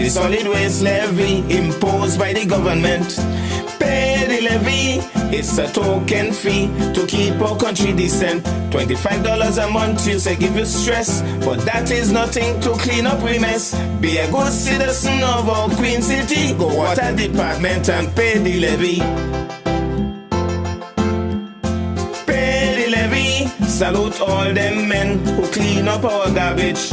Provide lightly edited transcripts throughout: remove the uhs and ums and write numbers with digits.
the solid waste levy imposed by the government. Pay the levy, it's a token fee to keep our country decent. $25 a month you say give you stress, but that is nothing to clean up we mess. Be a good citizen of our Queen City, go water department and pay the levy. Pay the levy, salute all them men who clean up our garbage.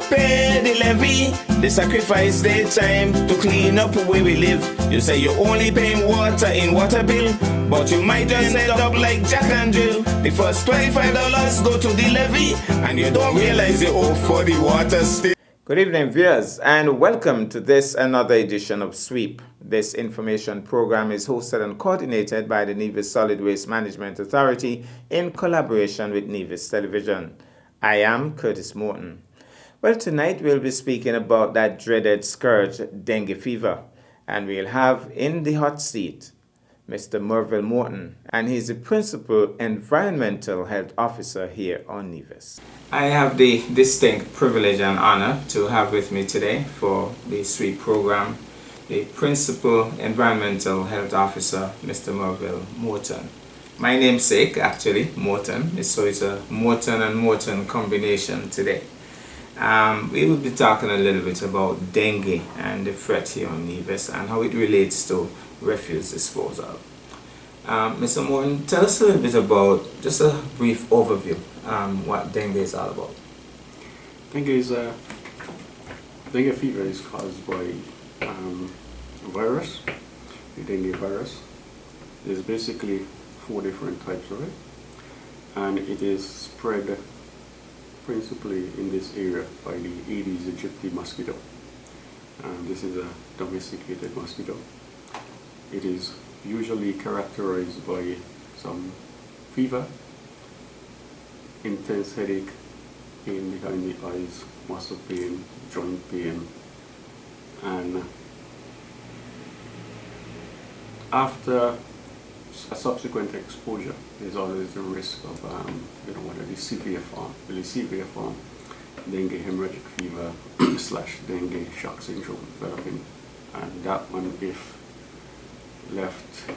Pay the levy, they sacrifice their time to clean up where we live. You say you're only paying water in water bill, but you might just end up like Jack and Jill. The first $25 go to the levy, and you don't realize you owe for the water still. Good evening, viewers, and welcome to this another edition of Sweep. This information program is hosted and coordinated by the Nevis Solid Waste Management Authority in collaboration with Nevis Television. I am Curtis Morton. Well, tonight we'll be speaking about that dreaded scourge, dengue fever, and we'll have in the hot seat Mr. Merville Morton, and he's the Principal Environmental Health Officer here on Nevis. I have the distinct privilege and honor to have with me today for the Sweep program the Principal Environmental Health Officer, Mr. Merville Morton. My namesake, actually, Morton, so it's a Morton and Morton combination today. We will be talking a little bit about dengue and the threat here on Nevis and how it relates to refuse disposal. Mr. Morton, tell us a little bit about, just a brief overview, what dengue is all about. Dengue fever is caused by a virus, the dengue virus. There's basically 4 different types of it, and it is spread principally in this area by the Aedes aegypti mosquito. This is a domesticated mosquito. It is usually characterized by some fever, intense headache, pain behind the eyes, muscle pain, joint pain, and after a subsequent exposure, there's always the risk of whether the severe form, dengue hemorrhagic fever / dengue shock syndrome developing, and that one, if left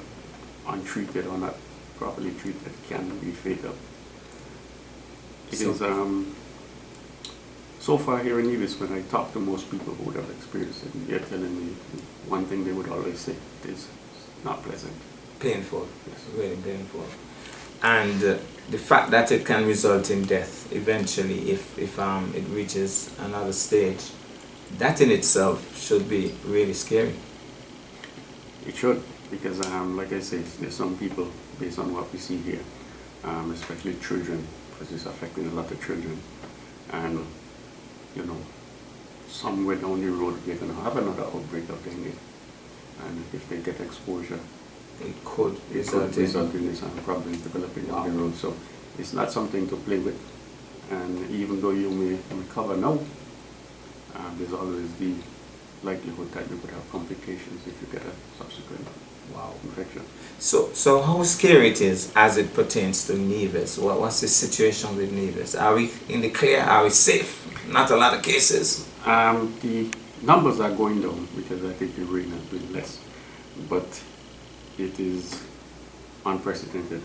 untreated or not properly treated, can be fatal. It is so far here in Nevis, when I talk to most people who would have experienced it, they're telling me one thing they would always say: it is not pleasant. Painful, yes, really painful. And the fact that it can result in death eventually if it reaches another stage, that in itself should be really scary. It should, because like I say, there's some people, based on what we see here, especially children, because it's affecting a lot of children, and somewhere down the road they're going to have another outbreak of dengue, and if they get exposure, it could result in this problem developing down the road. So it's not something to play with, and even though you may recover now, there's always the likelihood that you could have complications if you get a subsequent infection. So how scary it is as it pertains to Nevis? What's the situation with Nevis? Are we in the clear? Are we safe? Not a lot of cases. The numbers are going down because I think the rain has been less, but it is unprecedented.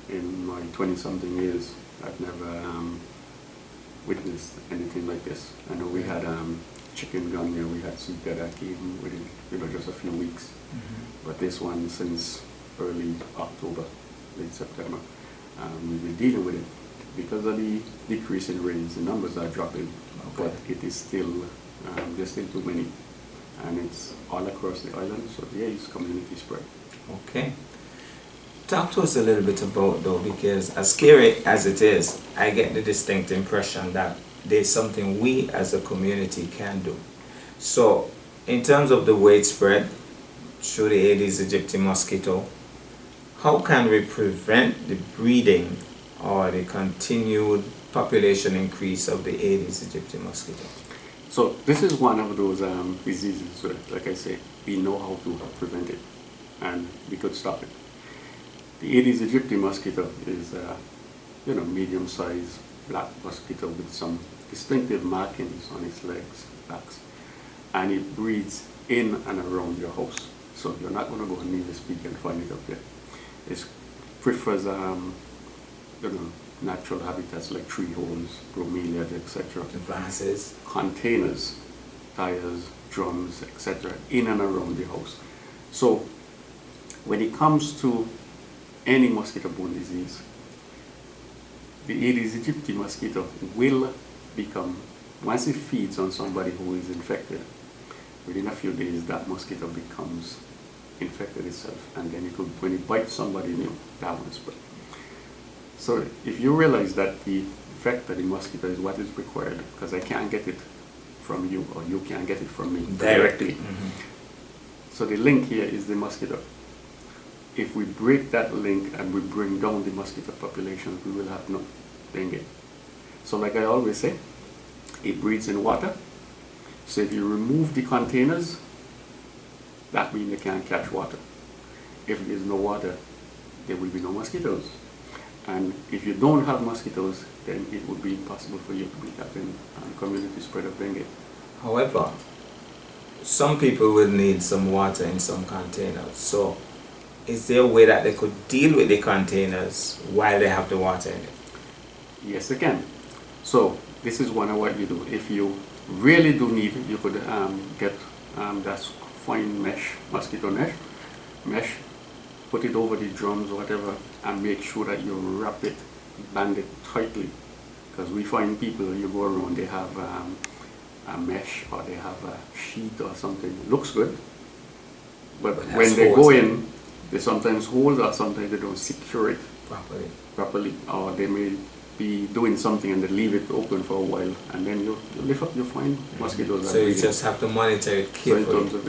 In my 20-something years, I've never witnessed anything like this. I know we had chikungunya, we had Zika that came within just a few weeks, but this one since early October, late September, we've been dealing with it. Because of the decrease in rains, the numbers are dropping, but it is still, there's still too many, and it's all across the island, so there is community spread. Okay. Talk to us a little bit about, though, because as scary as it is, I get the distinct impression that there's something we as a community can do. So, in terms of the way it spread through the Aedes aegypti mosquito, how can we prevent the breeding or the continued population increase of the Aedes aegypti mosquito? So, this is one of those diseases where, like I say, we know how to prevent it, and we could stop it. The Aedes aegypti mosquito is a medium-sized black mosquito with some distinctive markings on its legs, backs, and it breeds in and around your house. So you're not going to go on Nevis Peak and find it up there. It prefers natural habitats like tree holes, bromeliads, etc. Vases. Containers, tires, drums, etc. in and around the house. So when it comes to any mosquito-borne disease, the Aedes aegypti mosquito will become, once it feeds on somebody who is infected, within a few days that mosquito becomes infected itself, and then when it bites somebody new, that one spread. So if you realize that the vector, the mosquito, is what is required, because I can't get it from you or you can't get it from me directly. So the link here is the mosquito. If we break that link and we bring down the mosquito population, we will have no dengue. So like I always say, it breeds in water. So if you remove the containers, that means they can't catch water. If there's no water, there will be no mosquitoes. And if you don't have mosquitoes, then it would be impossible for you to be having community spread of dengue. However, some people will need some water in some containers. So is there a way that they could deal with the containers while they have the water in it? Yes, they can. So this is one of what you do. If you really do need it, you could get that fine mesh, mosquito mesh, put it over the drums or whatever, and make sure that you wrap it, band it tightly. Because we find people, you go around, they have a mesh or they have a sheet or something. Looks good, but when they go in, they sometimes hold or sometimes they don't secure it properly, or they may be doing something and they leave it open for a while, and then you lift up, you find mosquitoes. So you just have to monitor it carefully. So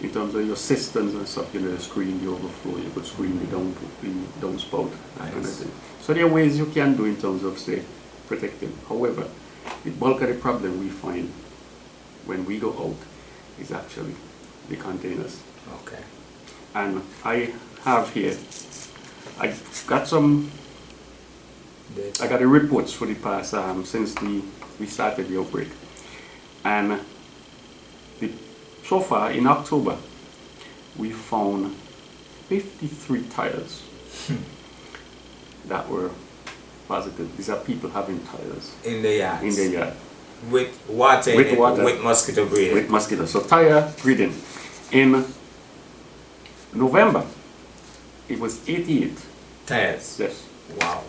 in terms of your systems and stuff, the screen, the overflow, you could screen the downspout, that kind of thing. So there are ways you can do in terms of, say, protecting. However, the bulk of the problem we find when we go out is actually the containers. Okay. And I have here, I got some. I got the reports for the past since we started the outbreak, and so far in October we found 53 tires that were positive. These are people having tires in the yard. With water. With mosquito breeding. With mosquito. So tire breeding. In November, it was 88 tires. Yes. Wow.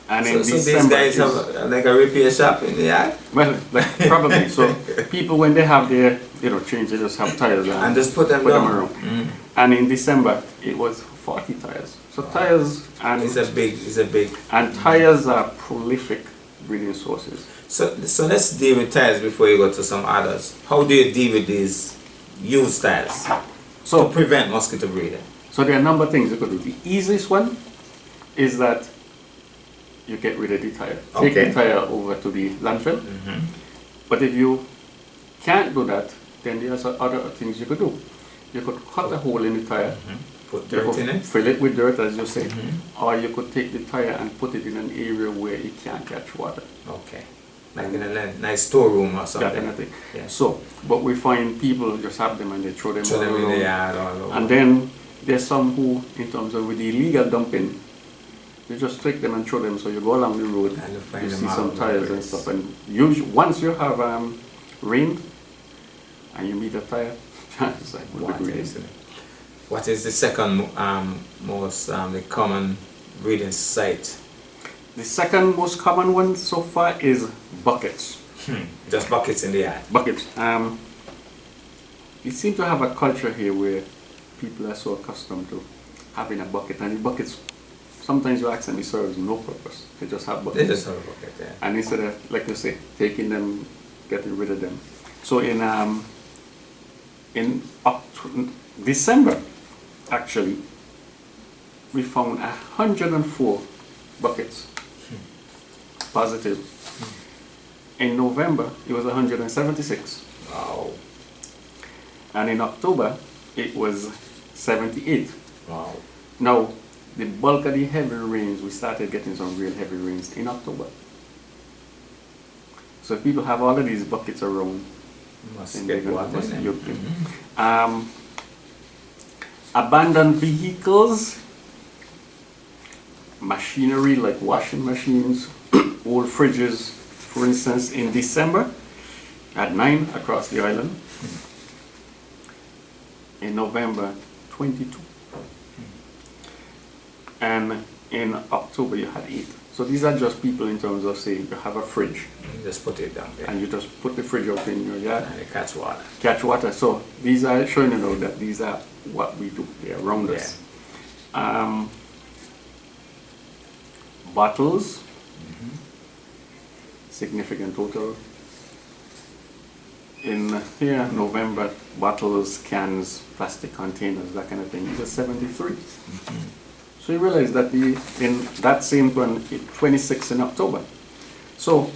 And so in December, these guys have like a repair shop in the yard? Well, probably. So people, when they have their change, they just have tires and just put them down. Around. And in December, it was 40 tires. So tires and it's a big and tires are prolific breeding sources. So let's deal with tires before you go to some others. How do you deal with these used tires to prevent mosquito breeding? So there are a number of things you could do. The easiest one is that you get rid of the tire. Take the tire over to the landfill. But if you can't do that, then there's other things you could do. You could cut a hole in the tire, put dirt in it, fill it with dirt, as you say, or you could take the tire and put it in an area where it can't catch water. Okay. Like in a nice storeroom or something. That kind of thing. Yeah. So, but we find people just have them and they throw them all in the yard all over. And then there's some who, in terms of with the illegal dumping, you just take them and throw them. So you go along the road, and you see some tires and stuff. And once you have rain and you meet a tire, it's like what is the second most the common breeding site? The second most common one so far is buckets. Just buckets in the yard. Buckets. We seem to have a culture here where people are so accustomed to having a bucket, and the buckets, sometimes you ask them, it serves no purpose. They just have buckets. They just have a bucket, yeah. And instead of, like you say, taking them, getting rid of them. So in December, actually, we found 104 buckets positive. In November, it was 176. Wow. And in October, it was 78. Wow. Now, the bulk of the heavy rains, we started getting some real heavy rains in October. So if people have all of these buckets around, Must get water in them. Abandoned vehicles, machinery like washing machines, old fridges, for instance, in December at 9 across the island. In November, 22. And in October, you had 8. So these are just people in terms of saying you have a fridge. You just put it down there. And you just put the fridge out in your yard. And it catch water. Catch water. So these are showing you now that these are what we do. They're around us. Bottles. Significant total. In here, November, bottles, cans, plastic containers, that kind of thing, is 73. So you realize that in that same one, 26 in October. So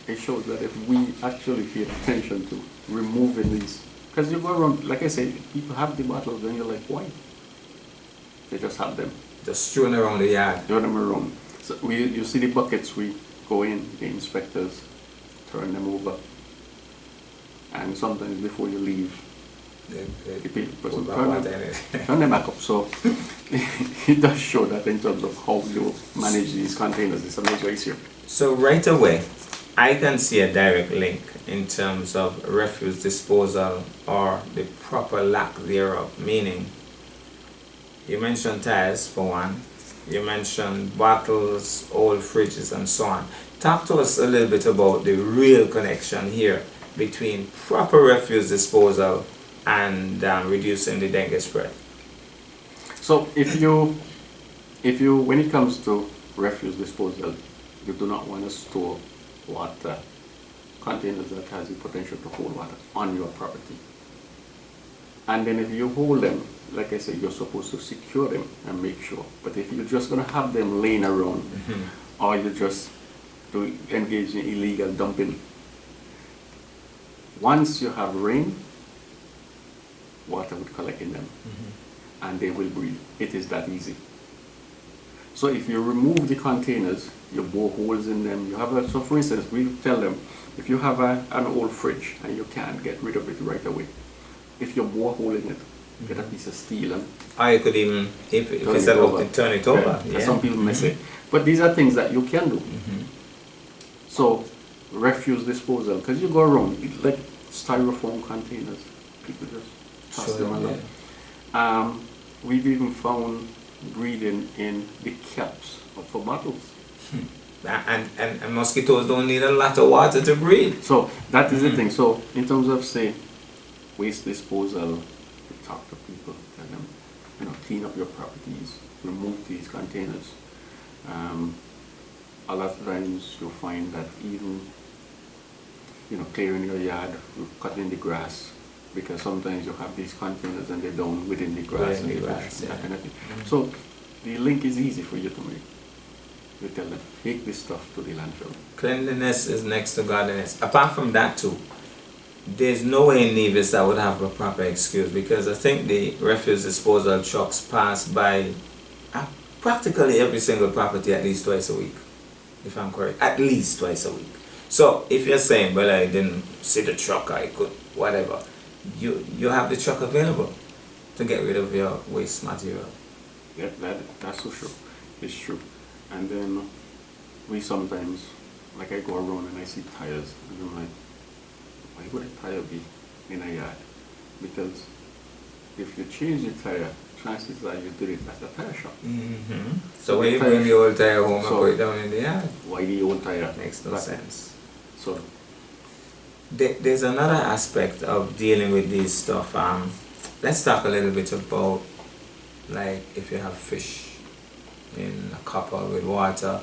it shows that if we actually pay attention to removing these, because you go around, like I say, people have the bottles and you're like, why? They just have them. Just strewn around the yard. Throw them around. So you see the buckets, we go in, the inspectors turn them over. And sometimes before you leave, the person turn them back up. So it does show that in terms of how you manage these containers, it's a major issue. So right away, I can see a direct link in terms of refuse disposal or the proper lack thereof. Meaning, you mentioned tires for one, you mentioned bottles, old fridges and so on. Talk to us a little bit about the real connection here between proper refuse disposal and reducing the dengue spread. So if you, when it comes to refuse disposal, you do not want to store water, containers that has the potential to hold water on your property. And then if you hold them, like I said, you're supposed to secure them and make sure. But if you're just going to have them laying around, or you just to engage in illegal dumping, once you have rain, water would collect in them, and they will breathe. It is that easy. So if you remove the containers, you bore holes in them. You have so for instance, we tell them, if you have an old fridge and you can't get rid of it right away, if you bore a hole in it, get a piece of steel and I could even, if it's about to turn it over. Right. Yeah. Some people may say, but these are things that you can do. So refuse disposal, because you go around, like styrofoam containers, people just toss them along. We've even found breeding in the caps for bottles. And mosquitoes don't need a lot of water to breed. So that is the thing. So in terms of, say, waste disposal, we talk to people, tell them, clean up your properties, remove these containers. A lot of times you'll find that even, clearing your yard, cutting the grass, because sometimes you have these containers and they're down within the grass and that kind of thing. So the link is easy for you to make. You tell them, take this stuff to the landfill. Cleanliness is next to godliness. Apart from that too, there's no way in Nevis that would have a proper excuse, because I think the refuse disposal trucks pass by practically every single property at least twice a week, if I'm correct. At least twice a week. So if you're saying, well, I didn't see the truck, I could, whatever, you have the truck available to get rid of your waste material. Yeah, that's so true. It's true. And then we sometimes, like I go around and I see tires, and I'm like, why would a tire be in a yard? Because if you change the tire, chances are you did it at a tire shop. So when you bring the old tire home and put it down in the yard, why the old tire? Makes no sense. So there's another aspect of dealing with these stuff. Let's talk a little bit about, like, if you have fish in a copper with water,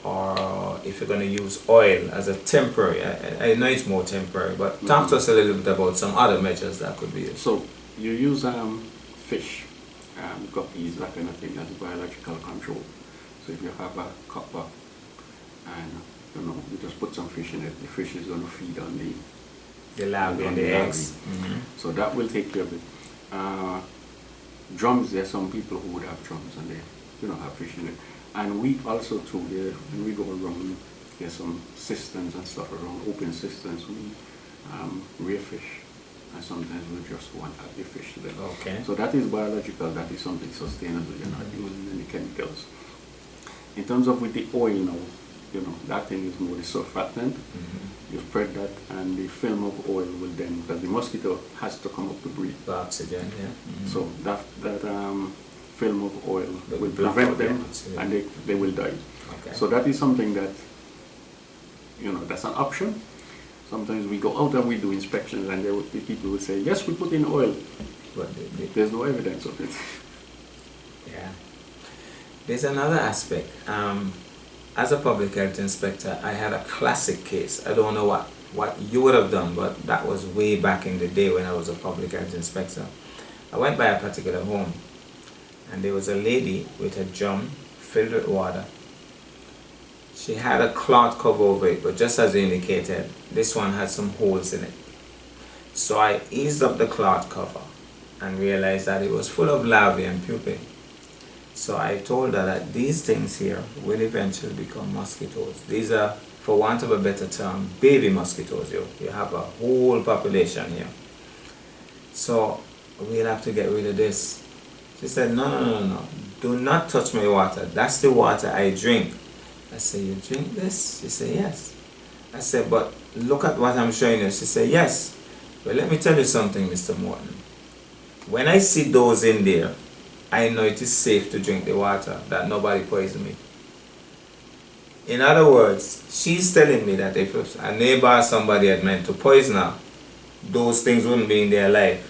or if you're going to use oil as a temporary. I know it's more temporary, but talk to us a little bit about some other measures that could be used. So you use fish, guppies, that kind of thing as biological control. So if you have a copper and you just put some fish in it, the fish is going to feed on the larvae and the eggs. So that will take care of it. Drums, there are some people who would have drums and they have fish in it. And we also too, when we go around, there's some cisterns and stuff around, open cisterns. rare fish, and sometimes we just want healthy fish to them. Okay. So that is biological, that is something sustainable, you're not using any chemicals. In terms of with the oil now, that thing is more the surfactant. You spread that and the film of oil will then, because the mosquito has to come up to breathe. The oxygen, yeah. So that film of oil will block prevent out the them oxygen. and they will die. Okay. So that is something that, that's an option. Sometimes we go out and we do inspections and the people will say, yes, we put in oil, But there's no evidence of it. yeah. There's another aspect. As a public health inspector, I had a classic case. I don't know what you would have done, but that was way back in the day when I was a public health inspector. I went by a particular home, and there was a lady with a drum filled with water. She had a cloth cover over it, but just as you indicated, this one had some holes in it. So I eased up the cloth cover and realized that it was full of larvae and pupae. So I told her that these things here will eventually become mosquitoes. These are, for want of a better term, baby mosquitoes. You have a whole population here. So we'll have to get rid of this. She said, no. Do not touch my water. That's the water I drink. I said, you drink this? She said, yes. I said, but look at what I'm showing you. She said, yes. But let me tell you something, Mr. Morton. When I see those in there, I know it is safe to drink the water, that nobody poison me. In other words, she's telling me that if a neighbor or somebody had meant to poison her, those things wouldn't be in their life.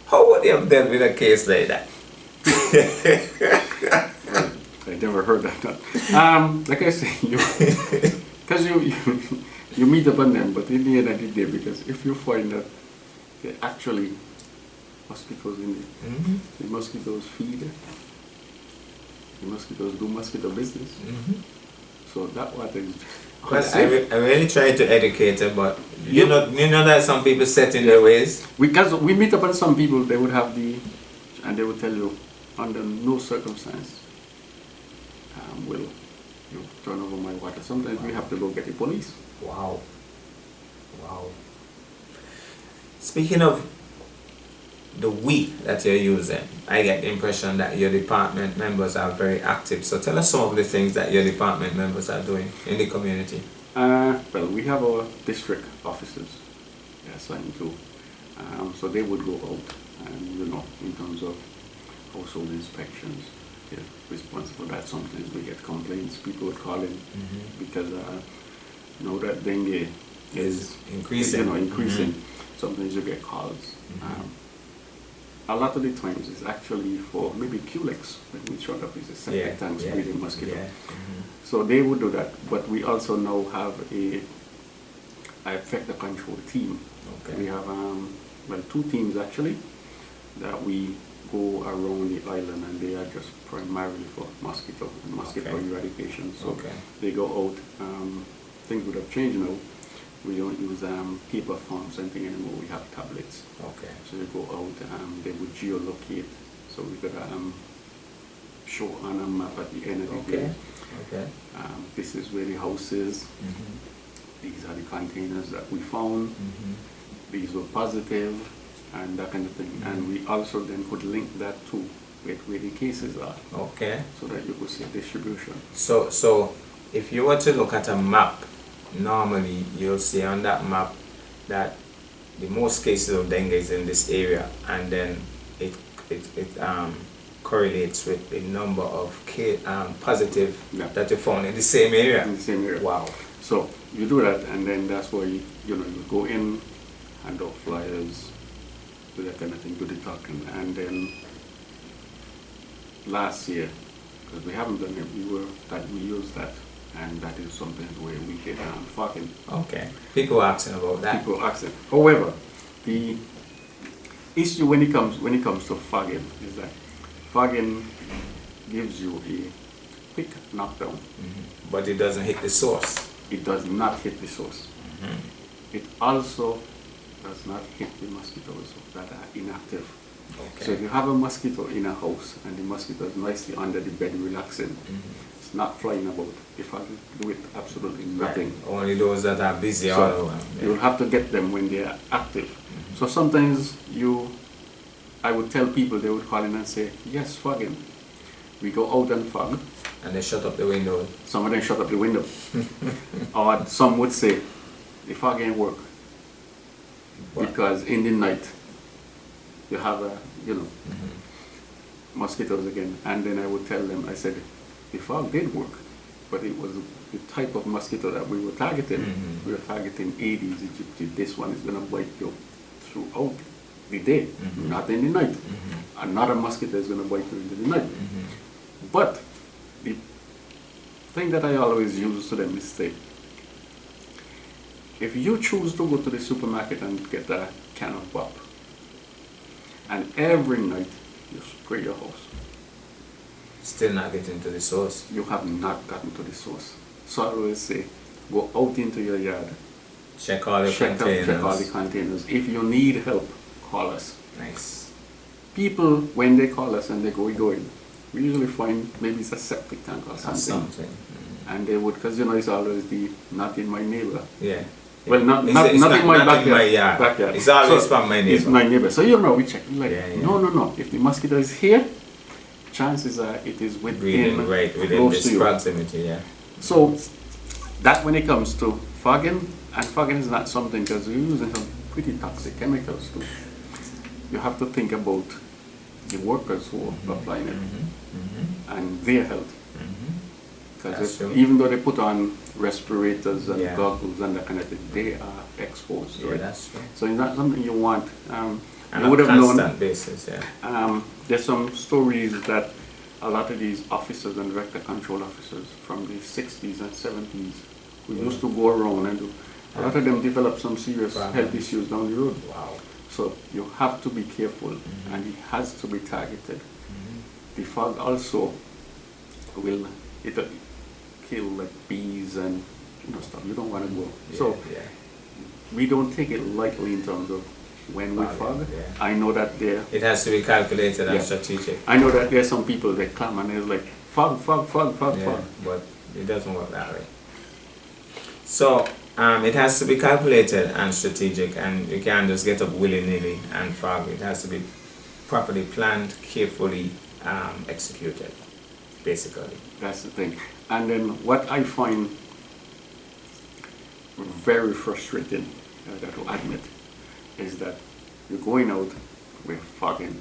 How would you have dealt with a case like that? I never heard that. Like I say, because you meet upon them, but in the end of the day, because if you find that they actually mosquitoes in it, the mosquitoes feed, the mosquitoes do mosquito business. So that water is. Well, I really try to educate her, but you know that some people set in their ways. Because we meet upon some people, they would have and they would tell you, under no circumstance will you turn over my water. Sometimes we have to go get the police. Wow. Speaking of the we that you're using, I get the impression that your department members are very active. So tell us some of the things that your department members are doing in the community. Well, we have our district officers assigned to, so they would go out and, in terms of household inspections, they're responsible for that. Sometimes we get complaints, people would call in because that dengue is increasing. Sometimes you get calls. A lot of the times it's actually for maybe culex, when we showed up is a septic tanks breeding mosquito. So they would do that, but we also now have a vector control team. Okay. We have two teams actually that we go around the island, and they are just primarily for mosquito and mosquito eradication. So they go out. Things would have changed now. We don't use paper forms and thing anymore. We have tablets. Okay. So they go out. They would geolocate, so we could show on a map at the end of the day. Okay. This is where the house is. These are the containers that we found. These were positive, and that kind of thing. And we also then could link that to where the cases are. Okay. So that you could see distribution. So if you were to look at a map, normally you'll see on that map that the most cases of dengue is in this area, and then it correlates with the number of positive that you found in the same area. In the same area. Wow. So you do that, and then that's where you go in, hand out flyers, do that kind of thing, do the talking, and then last year, because we haven't done it, we used that. And that is something where we get fogging. Okay. People are asking about that. People are asking. However, the issue when it comes to fogging is that fogging gives you a quick knockdown. But it doesn't hit the source. It does not hit the source. It also does not hit the mosquitoes that are inactive. Okay. So if you have a mosquito in a house and the mosquito is nicely under the bed relaxing, it's not flying about. The fog do it absolutely nothing. Right. Only those that are busy all So over. you'll have to get them when they are active. So sometimes I would tell people, they would call in and say, yes, fogging. We go out and fog. And they shut up the window. Some of them shut up the window. Or some would say, the fog ain't work. What? Because in the night, you have mosquitoes again. And then I would tell them, I said, the fog did work, but it was the type of mosquito that we were targeting. We were targeting Aedes aegypti. This one is going to bite you throughout the day, not in the night. Another mosquito is going to bite you in the night. But the thing that I always use to them is say, if you choose to go to the supermarket and get a can of pop, and every night you spray your house, Still not getting to the source. you have not gotten to the source. So I always say, go out into your yard, Check all the check containers. all the containers. If you need help, call us. Nice. People, when they call us and they go, we go in, we usually find maybe it's a septic tank or Or something. something. And they would, because it's always the not in my neighbor. Yeah. Well, not It's in my not backyard. in my yard. backyard. It's always So, from my neighbor. It's my neighbor. So we check. Like, Yeah. no. If the mosquito is here, chances are it is Within within this close to you. proximity, yeah. So that when it comes to fogging, and fogging is not something, because we're using some pretty toxic chemicals too. You have to think about the workers who are applying it and their health. That's Because true. even though they put on respirators and Yeah. goggles and that kind of thing, they are exposed to Yeah, it. that's true. So it's not something you want. And You on would a have known. constant basis, yeah. There's some stories that a lot of these officers and vector control officers from the 60s and 70s who used to go around and do, a lot of them developed some serious health Problems. issues down the road. Wow. So you have to be careful, and it has to be targeted. The fog also will kill like bees and stuff. You don't want to go. Yeah, So yeah. we don't take it lightly in terms of when we Fogging, fog. yeah. I know that there. It has to be calculated and Yeah. strategic. I know that there's some people that come and they're like fog, Yeah, but it doesn't work that way. So it has to be calculated and strategic, and you can't just get up willy-nilly and fog. It has to be properly planned, carefully executed, basically. That's the thing. And then what I find very frustrating, I got to admit, is that you're going out with fogging,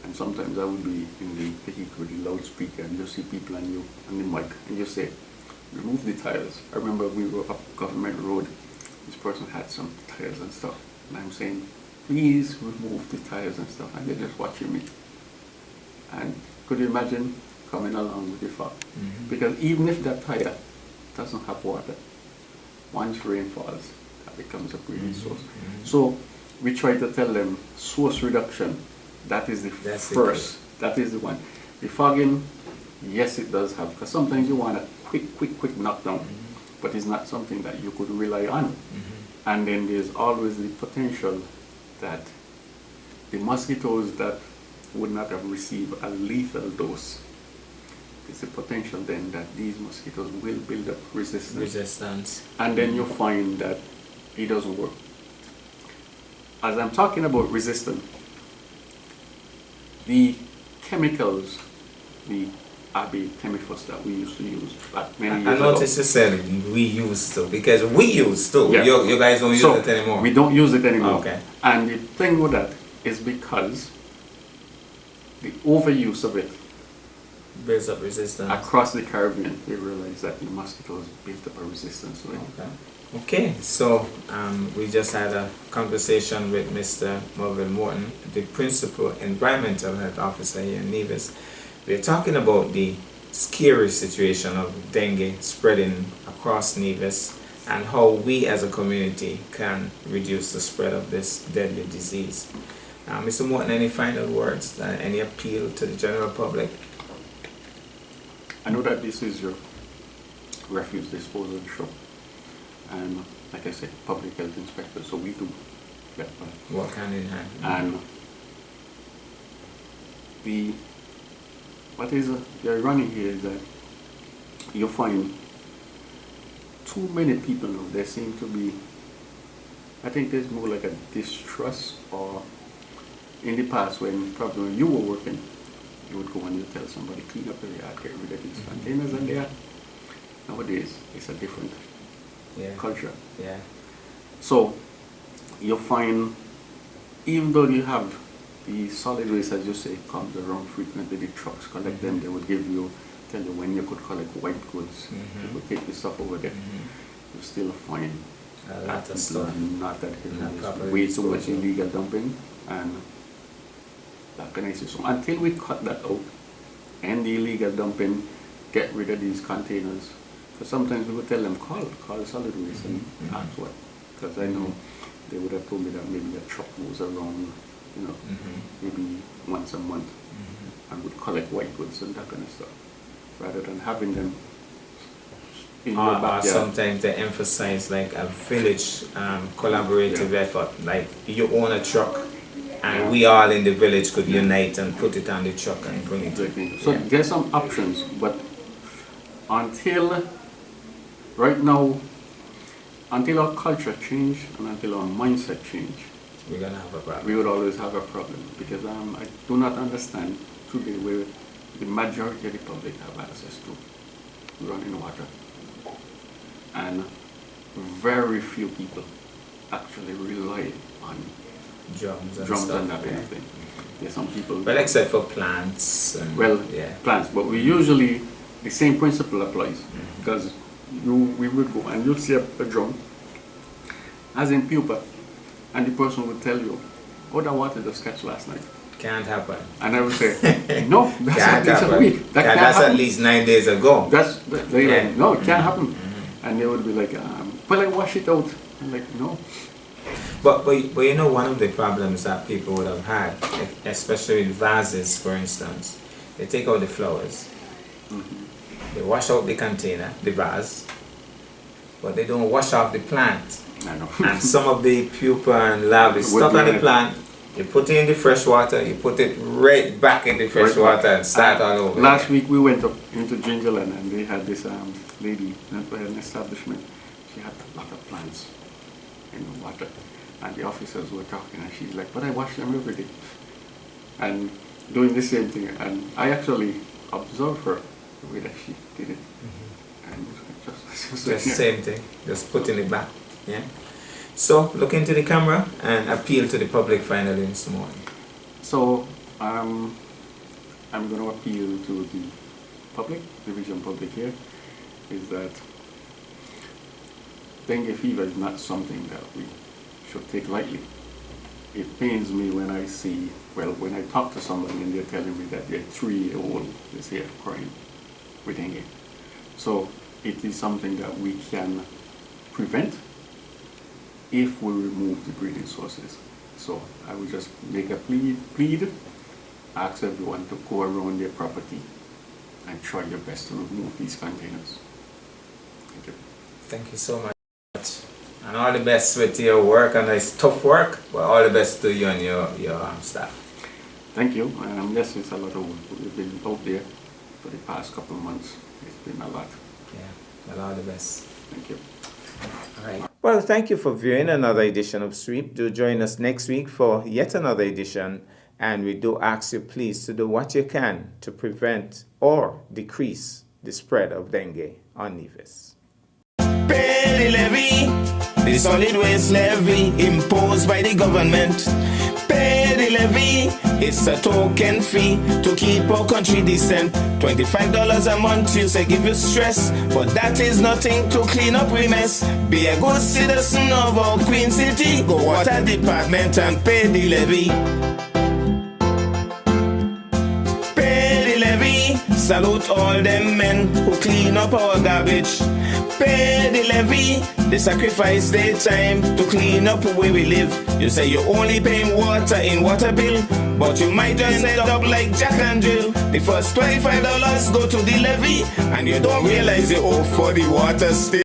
and sometimes I would be in the vehicle with the loudspeaker and you see people and you on the mic and you say, remove the tires. I remember we were up Government Road, this person had some tires and stuff, and I'm saying, please remove the tires and stuff, and they're just watching me. And could you imagine coming along with the fog? Because even if that tire doesn't have water, once rain falls, that becomes a breeding source. So we try to tell them source reduction, that is the That's the first, that is the one. The fogging, yes it does have, because sometimes you want a quick knockdown, but it's not something that you could rely on. And then there's always the potential that the mosquitoes that would not have received a lethal dose, there's a potential then that these mosquitoes will build up resistance. And then you find that it doesn't work. As I'm talking about resistance, the chemicals, the chemicals that we used to use back many years I ago. noticed you said we used to, because we used to. Yeah. You guys don't use So, it anymore. we don't use it anymore. Okay. And the thing with that is because the overuse of it Builds up resistance. across the Caribbean, we realized that the mosquitoes built up a resistance to it. Okay, so we just had a conversation with Mr. Merville Morton, the Principal Environmental Health Officer here in Nevis. We're talking about the scary situation of dengue spreading across Nevis and how we as a community can reduce the spread of this deadly disease. Mr. Morton, any final words, any appeal to the general public? I know that this is your refuse disposal show, and like I said, public health inspector, so we do Work hand in hand. And what is the irony here is that you find too many people now. There seem to be, I think there's more like a distrust, or in the past when probably when you were working, you would go and you tell somebody, clean up the yard, get rid of these containers and there. Nowadays, it's a different culture. Yeah. So you find, even though you have the solid waste, as you say, comes around frequently, the trucks collect them, they would tell you when you could collect white goods, you would take the stuff over there. You still find a lot of stuff. Not that way too much illegal dumping and that kind of system. Until we cut that out and the illegal dumping, get rid of these containers. Because sometimes we would tell them, call solid waste and ask what. Because I know they would have told me that maybe a truck moves around, maybe once a month and would collect white goods and that kind of stuff. Rather than having them in your backyard. Sometimes they emphasize like a village collaborative effort. Like you own a truck and we all in the village could unite and put it on the truck and bring it in. So there's some options, but until right now, until our culture change and until our mindset change, we're gonna have a problem. We would always have a problem, because I do not understand today where the majority of the public have access to running water, and very few people actually rely on drums and that kind of thing. There's some people. Well, except for plants. Plants, but we usually, the same principle applies, because we would go and you'll see a drum, as in pupa, and the person would tell you, oh, that water just catch last night. Can't happen. And I would say, no, that's at least a week. That's at least 9 days ago. No, it can't happen. And they would be like, well, I wash it out. I'm like, no. But you know, one of the problems that people would have had, especially with vases, for instance, they take out the flowers, they wash out the container, the vase, but they don't wash off the plant. I know. And some of the pupa and larvae stuck on the plant. You put it in the fresh water, you put it right back in the fresh water and start all over. Last week we went up into Gingerland and they had this lady that had an establishment. She had a lot of plants in the water. And the officers were talking and she's like, but I wash them every day. And doing the same thing. And I actually observed her, the way that she did it. And just the same thing, just putting it back. Yeah. So look into the camera and appeal to the public finally this morning. So I'm going to appeal to the public, the region public here, is that dengue fever is not something that we should take lightly. It pains me when I see, when I talk to somebody and they're telling me that their 3-year-old is here crying with dengue. So it is something that we can prevent if we remove the breeding sources. So I would just make a plead, ask everyone to go around their property and try your best to remove these containers. Thank you. Thank you so much. And all the best with your work, and it's tough work, but all the best to you and your staff. Thank you. Yes, it's a lot of work. We've been out there for the past couple of months. It's been a lot. Yeah, well, all the best. Thank you. All right. Well, thank you for viewing another edition of Sweep. Do join us next week for yet another edition. And we do ask you please to do what you can to prevent or decrease the spread of dengue on Nevis. Pay the levy, the solid waste levy imposed by the government. Pay the levy, it's a token fee to keep our country decent. $25 a month you say give you stress, but that is nothing to clean up we mess. Be a good citizen of our Queen City, go water department and pay the levy. Pay the levy, salute all them men who clean up our garbage. Pay the levy, they sacrifice their time to clean up where we live. You say you're only paying water in water bill, but you might just end up like Jack and Jill. The first $25 go to the levy, and you don't realize you owe for the water still.